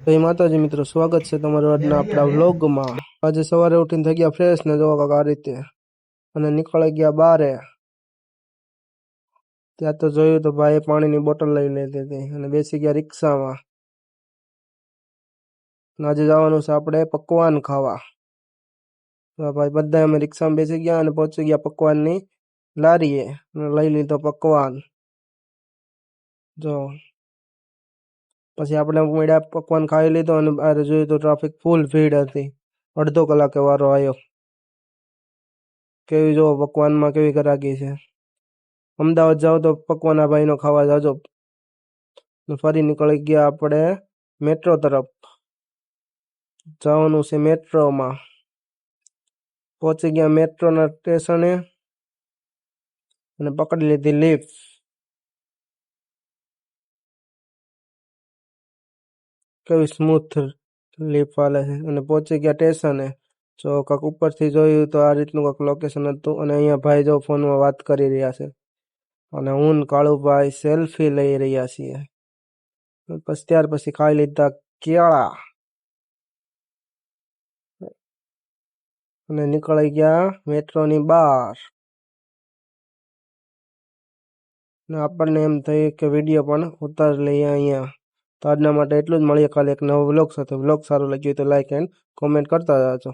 જય માતાજી મિત્રો, સ્વાગત છે તમારું આજના આપણા વ્લોગમાં। આજે સવારે ઉઠીને થઈ ગયા ફ્રેશ ને જોવા કાંક આ રીતે અને નીકળી ગયા બારે। ત્યાં તો જોયું તો ભાઈએ પાણીની બોટલ લઈ લીધી હતી અને બેસી ગયા રિક્ષામાં। આજે જવાનું છે આપણે પકવાન ખાવા। તો ભાઈ બધા અમે રિક્ષામાં બેસી ગયા અને પહોંચી ગયા પકવાનની લારીએ અને લઈ લીધો પકવાન। જો પછી આપણે મળ્યા, પકવાન ખાઈ લીધો અને બહાર જોયું તો ટ્રાફિક ફૂલ ભીડ હતી। અડધો કલાકે વારો આવ્યો। કેવી જો પકવાનમાં કેવી ગરાગી છે। અમદાવાદ જાઓ તો પકવાન આ ભાઈનો ખાવા જાજો। ફરી નીકળી ગયા આપણે મેટ્રો તરફ। જવાનું છે મેટ્રોમાં। પહોંચી ગયા મેટ્રોના સ્ટેશને અને પકડી લીધી લિફ્ટ। કેવી સ્મૂથ લિફ્ટ હાલે છે અને પહોંચી ગયા સ્ટેશને। જો કાંક ઉપરથી જોયું તો આ રીતનું કાંક લોકેશન હતું અને અહીંયા ભાઈ જો ફોનમાં વાત કરી રહ્યા છે અને હું ને કાળુભાઈ સેલ્ફી લઈ રહ્યા છીએ। બસ ત્યાર પછી ખાઈ લીધા કેળા અને નીકળી ગયા મેટ્રોની બહાર। ને આપણને એમ થયું કે વિડીયો પણ ઉતારી લઈએ અહીંયા। તો આજના માટે એટલું જ। મળીએ કાલે એક નવો વ્લોગ સાથે। વ્લોગ સારો લાગ્યો તો લાઈક એન્ડ કોમેન્ટ કરતા જાજો।